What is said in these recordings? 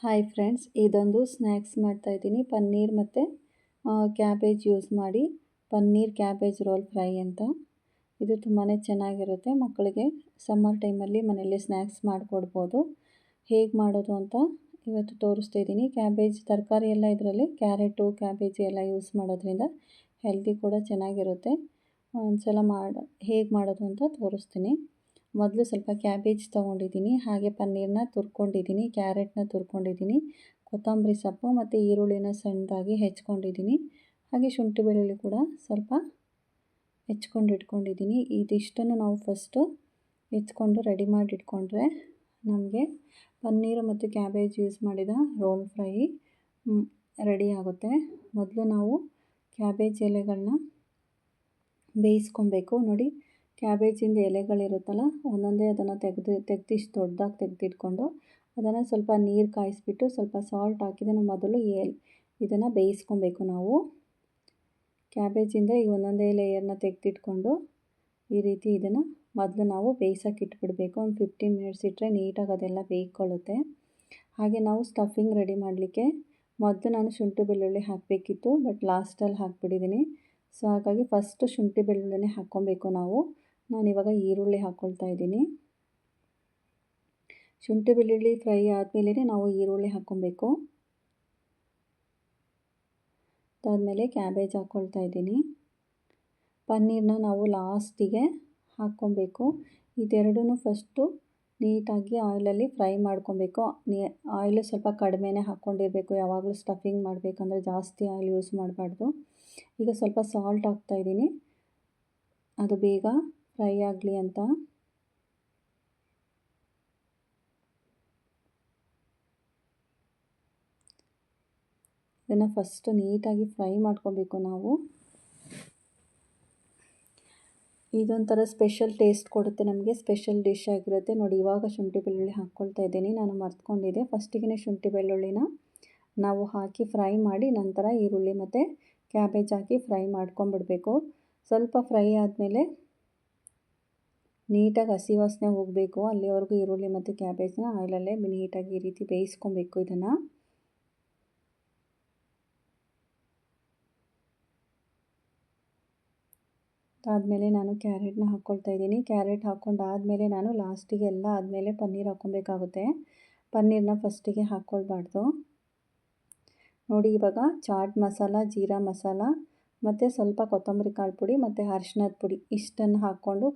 Hi friends, ಇದೊಂದು snacks ಮಾಡ್ತಾಯಿದ್ದೀನಿ. ಪನ್ನೀರ್ ಮತ್ತು ಕ್ಯಾಬೇಜ್ ಯೂಸ್ ಮಾಡಿ ಪನ್ನೀರ್ ಕ್ಯಾಬೇಜ್ ರೋಲ್ ಫ್ರೈ ಅಂತ. ಇದು ತುಂಬಾ ಚೆನ್ನಾಗಿರುತ್ತೆ. ಮಕ್ಕಳಿಗೆ ಸಮ್ಮರ್ ಟೈಮಲ್ಲಿ ಮನೆಯಲ್ಲಿ ಸ್ನ್ಯಾಕ್ಸ್ ಮಾಡಿಕೊಡ್ಬೋದು. ಹೇಗೆ ಮಾಡೋದು ಅಂತ ಇವತ್ತು ತೋರಿಸ್ತಾ ಇದ್ದೀನಿ. ಕ್ಯಾಬೇಜ್ ತರಕಾರಿ ಎಲ್ಲ ಇದರಲ್ಲಿ ಕ್ಯಾರೆಟು ಕ್ಯಾಬೇಜ್ ಎಲ್ಲ ಯೂಸ್ ಮಾಡೋದ್ರಿಂದ ಹೆಲ್ದಿ ಕೂಡ ಚೆನ್ನಾಗಿರುತ್ತೆ. ಒಂದ್ಸಲ ಹೇಗೆ ಮಾಡೋದು ಅಂತ ತೋರಿಸ್ತೀನಿ. ಮೊದಲು ಸ್ವಲ್ಪ ಕ್ಯಾಬೇಜ್ ತೊಗೊಂಡಿದ್ದೀನಿ, ಹಾಗೆ ಪನ್ನೀರನ್ನ ತುರ್ಕೊಂಡಿದ್ದೀನಿ, ಕ್ಯಾರೆಟ್ನ ತುರ್ಕೊಂಡಿದ್ದೀನಿ, ಕೊತ್ತಂಬರಿ ಸೊಪ್ಪು ಮತ್ತು ಈರುಳ್ಳಿನ ಸಣ್ಣದಾಗಿ ಹೆಚ್ಕೊಂಡಿದ್ದೀನಿ, ಹಾಗೆ ಶುಂಠಿ ಬೆಳ್ಳುಳ್ಳಿ ಕೂಡ ಸ್ವಲ್ಪ ಹೆಚ್ಕೊಂಡು ಇಟ್ಕೊಂಡಿದ್ದೀನಿ. ಇದಿಷ್ಟನ್ನು ನಾವು ಫಸ್ಟು ಹೆಚ್ಕೊಂಡು ರೆಡಿ ಮಾಡಿ ಇಟ್ಕೊಂಡ್ರೆ ನಮಗೆ ಪನ್ನೀರು ಮತ್ತು ಕ್ಯಾಬೇಜ್ ಯೂಸ್ ಮಾಡಿದ ರೋಲ್ ಫ್ರೈ ರೆಡಿ ಆಗುತ್ತೆ. ಮೊದಲು ನಾವು ಕ್ಯಾಬೇಜ್ ಎಲೆಗಳನ್ನ ಬೇಯಿಸ್ಕೊಬೇಕು. ನೋಡಿ, ಕ್ಯಾಬೇಜಿಂದ ಎಲೆಗಳಿರುತ್ತಲ್ಲ, ಒಂದೊಂದೇ ಅದನ್ನು ತೆಗೆದಿಷ್ಟು ದೊಡ್ಡದಾಗಿ ತೆಗೆದಿಟ್ಕೊಂಡು ಅದನ್ನು ಸ್ವಲ್ಪ ನೀರು ಕಾಯಿಸ್ಬಿಟ್ಟು ಸ್ವಲ್ಪ ಸಾಲ್ಟ್ ಹಾಕಿದನ್ನು ಮೊದಲು ಇದನ್ನು ಬೇಯಿಸ್ಕೊಬೇಕು. ನಾವು ಕ್ಯಾಬೇಜಿಂದ ಈ ಒಂದೊಂದೇ ಲೇಯರ್ನ ತೆಗೆದಿಟ್ಕೊಂಡು ಈ ರೀತಿ ಇದನ್ನು ಮೊದಲು ನಾವು ಬೇಯಿಸೋಕೆ ಇಟ್ಬಿಡಬೇಕು. ಒಂದು 15 ಮಿನಿಟ್ಸ್ ಇಟ್ಟರೆ ನೀಟಾಗಿ ಅದೆಲ್ಲ ಬೇಯ್ಕೊಳ್ಳುತ್ತೆ. ಹಾಗೆ ನಾವು ಸ್ಟಫಿಂಗ್ ರೆಡಿ ಮಾಡಲಿಕ್ಕೆ ಮೊದಲು ನಾನು ಶುಂಠಿ ಬೆಳ್ಳುಳ್ಳಿ ಹಾಕಬೇಕಿತ್ತು, ಬಟ್ ಲಾಸ್ಟಲ್ಲಿ ಹಾಕ್ಬಿಟ್ಟಿದ್ದೀನಿ. ಸೊ ಹಾಗಾಗಿ ಫಸ್ಟು ಶುಂಠಿ ಬೆಳ್ಳುಳ್ಳಿನೇ ಹಾಕ್ಕೊಬೇಕು ನಾವು. ನಾನಿವಾಗ ಈರುಳ್ಳಿ ಹಾಕ್ಕೊಳ್ತಾ ಇದ್ದೀನಿ. ಶುಂಠಿ ಬೆಳ್ಳುಳ್ಳಿ ಫ್ರೈ ಆದಮೇಲೆ ನಾವು ಈರುಳ್ಳಿ ಹಾಕ್ಕೊಬೇಕು. ಅದಾದಮೇಲೆ ಕ್ಯಾಬೇಜ್ ಹಾಕ್ಕೊಳ್ತಾ ಇದ್ದೀನಿ. ಪನ್ನೀರನ್ನ ನಾವು ಲಾಸ್ಟಿಗೆ ಹಾಕ್ಕೊಬೇಕು. ಇದೆರಡೂ ಫಸ್ಟು ನೀಟಾಗಿ ಆಯಿಲಲ್ಲಿ ಫ್ರೈ ಮಾಡ್ಕೊಬೇಕು. ಆಯಿಲು ಸ್ವಲ್ಪ ಕಡಿಮೆನೇ ಹಾಕ್ಕೊಂಡಿರಬೇಕು. ಯಾವಾಗಲೂ ಸ್ಟಫಿಂಗ್ ಮಾಡಬೇಕಂದ್ರೆ ಜಾಸ್ತಿ ಆಯಿಲ್ ಯೂಸ್ ಮಾಡಬಾರ್ದು. ಈಗ ಸ್ವಲ್ಪ ಸಾಲ್ಟ್ ಹಾಕ್ತಾಯಿದ್ದೀನಿ, ಅದು ಬೇಗ ಫ್ರೈ ಆಗಲಿ ಅಂತ. ಇದನ್ನು ಫಸ್ಟ್ ನೀಟಾಗಿ ಫ್ರೈ ಮಾಡ್ಕೊಬೇಕು ನಾವು. ಇದೊಂಥರ ಸ್ಪೆಷಲ್ ಟೇಸ್ಟ್ ಕೊಡುತ್ತೆ ನಮಗೆ, ಸ್ಪೆಷಲ್ ಡಿಶ್ ಆಗಿರುತ್ತೆ. ನೋಡಿ, ಇವಾಗ ಶುಂಠಿ ಬೆಳ್ಳುಳ್ಳಿ ಹಾಕ್ಕೊಳ್ತಾ ಇದ್ದೀನಿ. ನಾನು ಮರ್ತ್ಕೊಂಡಿದ್ದೆ, ಫಸ್ಟಿಗೆ ಶುಂಠಿ ಬೆಳ್ಳುಳ್ಳಿನ ನಾವು ಹಾಕಿ ಫ್ರೈ ಮಾಡಿ ನಂತರ ಈರುಳ್ಳಿ ಮತ್ತು ಕ್ಯಾಬೇಜ್ ಹಾಕಿ ಫ್ರೈ ಮಾಡ್ಕೊಂಬಿಡಬೇಕು. ಸ್ವಲ್ಪ ಫ್ರೈ ಆದಮೇಲೆ ನೀಟಾಗಿ ಹಸಿ ವಾಸನೆ ಹೋಗಬೇಕು, ಅಲ್ಲಿವರೆಗೂ ಈರುಳ್ಳಿ ಮತ್ತು ಕ್ಯಾಬೇಜ್ನ ಆಯಿಲಲ್ಲೇ ನೀಟಾಗಿ ಈ ರೀತಿ ಬೇಯಿಸ್ಕೊಬೇಕು. ಇದನ್ನು ಆದಮೇಲೆ ನಾನು ಕ್ಯಾರೆಟ್ನ ಹಾಕ್ಕೊಳ್ತಾ ಇದ್ದೀನಿ. ಕ್ಯಾರೆಟ್ ಹಾಕ್ಕೊಂಡಾದಮೇಲೆ ನಾನು ಲಾಸ್ಟಿಗೆ ಎಲ್ಲ ಆದಮೇಲೆ ಪನ್ನೀರ್ ಹಾಕ್ಕೊಬೇಕಾಗುತ್ತೆ. ಪನ್ನೀರನ್ನ ಫಸ್ಟಿಗೆ ಹಾಕ್ಕೊಳ್ಬಾರ್ದು. ನೋಡಿ, ಇವಾಗ ಚಾಟ್ ಮಸಾಲ, ಜೀರಾ ಮಸಾಲ ಮತ್ತು ಸ್ವಲ್ಪ ಕೊತ್ತಂಬರಿ ಕಾಳು ಪುಡಿ ಮತ್ತು ಅರಿಶಿಣದ ಪುಡಿ ಇಷ್ಟನ್ನು ಹಾಕ್ಕೊಂಡು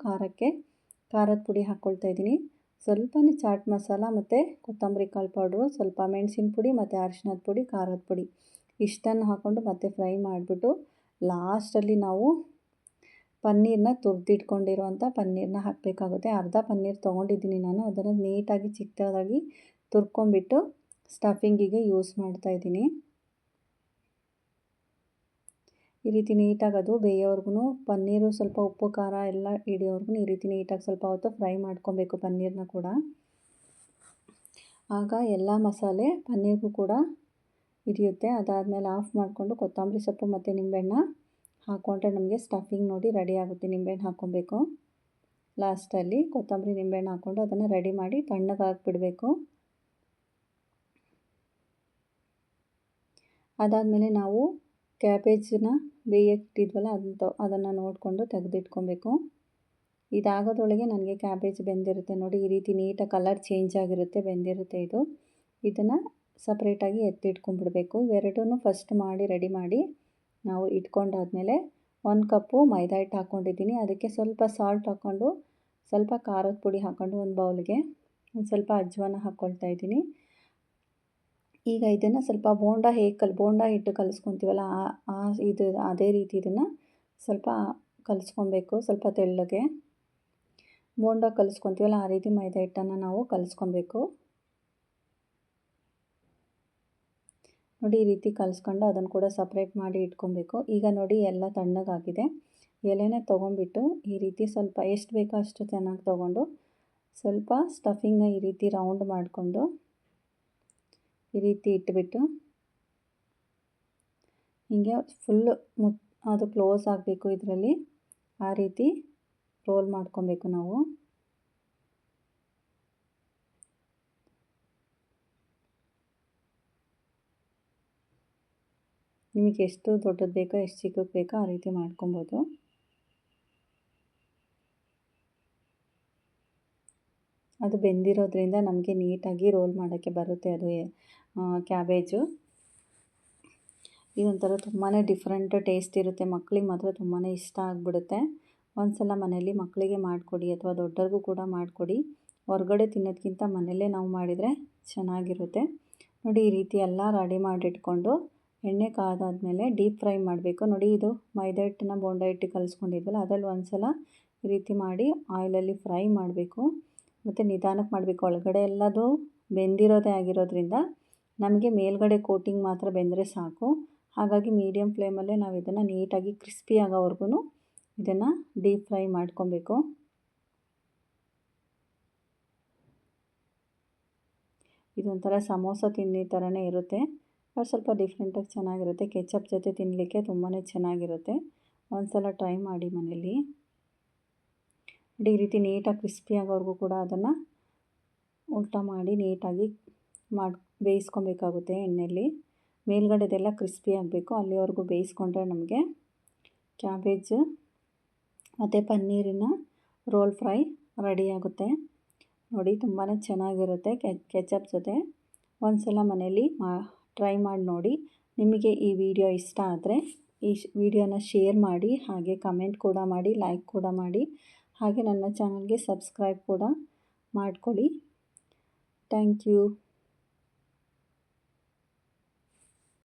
ಖಾರದ ಪುಡಿ ಹಾಕ್ಕೊಳ್ತಾ ಇದ್ದೀನಿ. ಸ್ವಲ್ಪನೇ ಚಾಟ್ ಮಸಾಲ ಮತ್ತು ಕೊತ್ತಂಬರಿ ಕಾಳು ಪೌಡ್ರು, ಸ್ವಲ್ಪ ಮೆಣಸಿನ ಪುಡಿ ಮತ್ತು ಅರಿಶಿಣದ ಪುಡಿ, ಖಾರದ ಪುಡಿ ಇಷ್ಟನ್ನು ಹಾಕ್ಕೊಂಡು ಮತ್ತೆ ಫ್ರೈ ಮಾಡಿಬಿಟ್ಟು ಲಾಸ್ಟಲ್ಲಿ ನಾವು ಪನ್ನೀರನ್ನ ತುರಿದಿಟ್ಕೊಂಡಿರುವಂಥ ಪನ್ನೀರನ್ನ ಹಾಕಬೇಕಾಗುತ್ತೆ. ಅರ್ಧ ಪನ್ನೀರ್ ತೊಗೊಂಡಿದ್ದೀನಿ ನಾನು. ಅದನ್ನು ನೀಟಾಗಿ ಚಿಕ್ಕದಾಗಿ ತುರ್ಕೊಂಬಿಟ್ಟು ಸ್ಟಫಿಂಗಿಗೆ ಯೂಸ್ ಮಾಡ್ತಾಯಿದ್ದೀನಿ. ಈ ರೀತಿ ನೀಟಾಗಿ ಅದು ಬೇಯೋವರೆಗೂ, ಪನ್ನೀರು ಸ್ವಲ್ಪ ಉಪ್ಪು ಖಾರ ಎಲ್ಲ ಹಿಡಿಯೋವರೆಗೂ ಈ ರೀತಿ ನೀಟಾಗಿ ಸ್ವಲ್ಪ ಹೊತ್ತು ಫ್ರೈ ಮಾಡ್ಕೊಬೇಕು ಪನ್ನೀರನ್ನ ಕೂಡ. ಆಗ ಎಲ್ಲ ಮಸಾಲೆ ಪನ್ನೀರ್ಗೂ ಕೂಡ ಹಿಡಿಯುತ್ತೆ. ಅದಾದಮೇಲೆ ಆಫ್ ಮಾಡಿಕೊಂಡು ಕೊತ್ತಂಬರಿ ಸೊಪ್ಪು ಮತ್ತು ನಿಂಬೆಹಣ್ಣ ಹಾಕ್ಕೊಂಡ್ರೆ ನಮಗೆ ಸ್ಟಫಿಂಗ್ ನೋಡಿ ರೆಡಿ ಆಗುತ್ತೆ. ನಿಂಬೆಹಣ್ಣು ಹಾಕ್ಕೊಬೇಕು ಲಾಸ್ಟಲ್ಲಿ. ಕೊತ್ತಂಬರಿ ನಿಂಬೆಹಣ್ಣು ಹಾಕ್ಕೊಂಡು ಅದನ್ನು ರೆಡಿ ಮಾಡಿ ತಣ್ಣಗಾಗಿಬಿಡಬೇಕು. ಅದಾದಮೇಲೆ ನಾವು ಕ್ಯಾಬೇಜನ್ನ ಬೇಯಕ್ಕಿಟ್ಟಿದ್ವಲ್ಲ ಅದನ್ನು ನೋಡಿಕೊಂಡು ತೆಗೆದಿಟ್ಕೊಬೇಕು. ಇದಾಗೋದ್ರೊಳಗೆ ನನಗೆ ಕ್ಯಾಬೇಜ್ ಬೆಂದಿರುತ್ತೆ. ನೋಡಿ, ಈ ರೀತಿ ನೀಟಾಗಿ ಕಲರ್ ಚೇಂಜ್ ಆಗಿರುತ್ತೆ, ಬೆಂದಿರುತ್ತೆ ಇದು. ಇದನ್ನು ಸಪ್ರೇಟಾಗಿ ಎತ್ತಿಟ್ಕೊಂಡ್ಬಿಡಬೇಕು. ಇವೆರಡೂ ಫಸ್ಟ್ ಮಾಡಿ ರೆಡಿ ಮಾಡಿ ನಾವು ಇಟ್ಕೊಂಡಾದಮೇಲೆ 1 ಕಪ್ಪು ಮೈದಾ ಹಿಟ್ಟು ಹಾಕ್ಕೊಂಡಿದ್ದೀನಿ. ಅದಕ್ಕೆ ಸ್ವಲ್ಪ ಸಾಲ್ಟ್ ಹಾಕ್ಕೊಂಡು, ಸ್ವಲ್ಪ ಖಾರದ ಪುಡಿ ಹಾಕ್ಕೊಂಡು ಒಂದು ಬೌಲ್ಗೆ ಒಂದು ಸ್ವಲ್ಪ ಅಜ್ವಾನ ಹಾಕ್ಕೊಳ್ತಾ ಇದ್ದೀನಿ. ಈಗ ಇದನ್ನು ಸ್ವಲ್ಪ ಬೋಂಡಾ ಹಿಟ್ಟು ಕಲಿಸ್ಕೊತೀವಲ್ಲ ಇದು ಅದೇ ರೀತಿ ಇದನ್ನು ಸ್ವಲ್ಪ ಕಲಿಸ್ಕೊಬೇಕು. ಸ್ವಲ್ಪ ತೆಳ್ಳಗೆ ಬೋಂಡಾ ಕಲಿಸ್ಕೊತೀವಲ್ಲ ಆ ರೀತಿ ಮೈದಾ ಹಿಟ್ಟನ್ನು ನಾವು ಕಲಿಸ್ಕೊಬೇಕು. ನೋಡಿ, ಈ ರೀತಿ ಕಲಿಸ್ಕೊಂಡು ಅದನ್ನು ಕೂಡ ಸಪ್ರೇಟ್ ಮಾಡಿ ಇಟ್ಕೊಬೇಕು. ಈಗ ನೋಡಿ, ಎಲ್ಲ ತಣ್ಣಗಾಗಿದೆ. ಎಲೆನೇ ತೊಗೊಂಬಿಟ್ಟು ಈ ರೀತಿ ಸ್ವಲ್ಪ ಎಷ್ಟು ಬೇಕೋ ಅಷ್ಟು ಚೆನ್ನಾಗಿ ತೊಗೊಂಡು ಸ್ವಲ್ಪ ಸ್ಟಫಿಂಗ್ನ ಈ ರೀತಿ ರೌಂಡ್ ಮಾಡಿಕೊಂಡು ಈ ರೀತಿ ಇಟ್ಬಿಟ್ಟು ಹೀಗೆ ಫುಲ್ಲು ಅದು ಕ್ಲೋಸ್ ಆಗಬೇಕು ಇದರಲ್ಲಿ. ಆ ರೀತಿ ರೋಲ್ ಮಾಡ್ಕೊಬೇಕು ನಾವು. ನಿಮಗೆ ಎಷ್ಟು ದೊಡ್ಡದು ಬೇಕೋ ಎಷ್ಟು ಚಿಕ್ಕದು ಬೇಕೋ ಆ ರೀತಿ ಮಾಡ್ಕೊಬೋದು. ಅದು ಬೆಂದಿರೋದ್ರಿಂದ ನಮಗೆ ನೀಟಾಗಿ ರೋಲ್ ಮಾಡೋಕ್ಕೆ ಬರುತ್ತೆ. ಅದು ಕ್ಯಾಬೇಜು ಇದೊಂಥರ ತುಂಬಾ ಡಿಫ್ರೆಂಟ್ ಟೇಸ್ಟ್ ಇರುತ್ತೆ. ಮಕ್ಳಿಗೆ ಮಾತ್ರ ತುಂಬಾ ಇಷ್ಟ ಆಗಿಬಿಡುತ್ತೆ. ಒಂದು ಸಲ ಮನೇಲಿ ಮಕ್ಕಳಿಗೆ ಮಾಡಿಕೊಡಿ ಅಥವಾ ದೊಡ್ಡವ್ರಿಗೂ ಕೂಡ ಮಾಡಿಕೊಡಿ. ಹೊರಗಡೆ ತಿನ್ನೋದಕ್ಕಿಂತ ಮನೆಯಲ್ಲೇ ನಾವು ಮಾಡಿದರೆ ಚೆನ್ನಾಗಿರುತ್ತೆ. ನೋಡಿ ಈ ರೀತಿ ಎಲ್ಲ ರೆಡಿ ಮಾಡಿಟ್ಕೊಂಡು ಎಣ್ಣೆ ಕಾದಾದ್ಮೇಲೆ ಡೀಪ್ ಫ್ರೈ ಮಾಡಬೇಕು. ನೋಡಿ ಇದು ಮೈದಾ ಹಿಟ್ಟನ್ನ ಬೋಂಡ ಹಿಟ್ಟು ಕಲಿಸ್ಕೊಂಡಿದ್ವಲ್ಲ ಅದರಲ್ಲಿ ಒಂದು ಸಲ ಈ ರೀತಿ ಮಾಡಿ ಆಯಿಲಲ್ಲಿ ಫ್ರೈ ಮಾಡಬೇಕು. ಮತ್ತು ನಿಧಾನಕ್ಕೆ ಮಾಡಬೇಕು. ಒಳಗಡೆ ಎಲ್ಲದು ಬೆಂದಿರೋದೇ ಆಗಿರೋದ್ರಿಂದ ನಮಗೆ ಮೇಲ್ಗಡೆ ಕೋಟಿಂಗ್ ಮಾತ್ರ ಬೆಂದರೆ ಸಾಕು. ಹಾಗಾಗಿ ಮೀಡಿಯಮ್ ಫ್ಲೇಮಲ್ಲೇ ನಾವು ಇದನ್ನು ನೀಟಾಗಿ ಕ್ರಿಸ್ಪಿ ಆಗೋವರೆಗೂ ಇದನ್ನು ಡೀಪ್ ಫ್ರೈ ಮಾಡ್ಕೊಬೇಕು. ಇದೊಂಥರ ಸಮೋಸ ತಿನ್ನೋ ಥರನೇ ಇರುತ್ತೆ. ಸ್ವಲ್ಪ ಡಿಫ್ರೆಂಟಾಗಿ ಚೆನ್ನಾಗಿರುತ್ತೆ. ಕೆಚಪ್ ಜೊತೆ ತಿನ್ನಲಿಕ್ಕೆ ತುಂಬಾ ಚೆನ್ನಾಗಿರುತ್ತೆ. ಒಂದು ಸಲ ಟ್ರೈ ಮಾಡಿ ಮನೇಲಿ. ಈ ರೀತಿ ನೀಟಾಗಿ ಕ್ರಿಸ್ಪಿ ಆಗೋವರೆಗೂ ಕೂಡ ಅದನ್ನು ಉಲ್ಟಾ ಮಾಡಿ ನೀಟಾಗಿ ಬೇಯಿಸ್ಕೊಬೇಕಾಗುತ್ತೆ ಎಣ್ಣೆಯಲ್ಲಿ. ಮೇಲ್ಗಡೆದೆಲ್ಲ ಕ್ರಿಸ್ಪಿ ಆಗಬೇಕು, ಅಲ್ಲಿವರೆಗೂ ಬೇಯಿಸ್ಕೊಂಡ್ರೆ ನಮಗೆ ಕ್ಯಾಬೇಜ್ ಮತ್ತು ಪನ್ನೀರಿನ ರೋಲ್ ಫ್ರೈ ರೆಡಿಯಾಗುತ್ತೆ. ನೋಡಿ ತುಂಬಾ ಚೆನ್ನಾಗಿರುತ್ತೆ ಕೆಚಪ್ ಜೊತೆ. ಒಂದು ಸಲ ಮನೇಲಿ ಟ್ರೈ ಮಾಡಿ ನೋಡಿ. ನಿಮಗೆ ಈ ವಿಡಿಯೋ ಇಷ್ಟ ಆದರೆ ಈ ವಿಡಿಯೋನ ಶೇರ್ ಮಾಡಿ, ಹಾಗೆ ಕಮೆಂಟ್ ಕೂಡ ಮಾಡಿ, ಲೈಕ್ ಕೂಡ ಮಾಡಿ, ಹಾಗೆ ನನ್ನ ಚಾನಲ್ಗೆ ಸಬ್ಸ್ಕ್ರೈಬ್ ಕೂಡ ಮಾಡ್ಕೊಳ್ಳಿ. Thank you.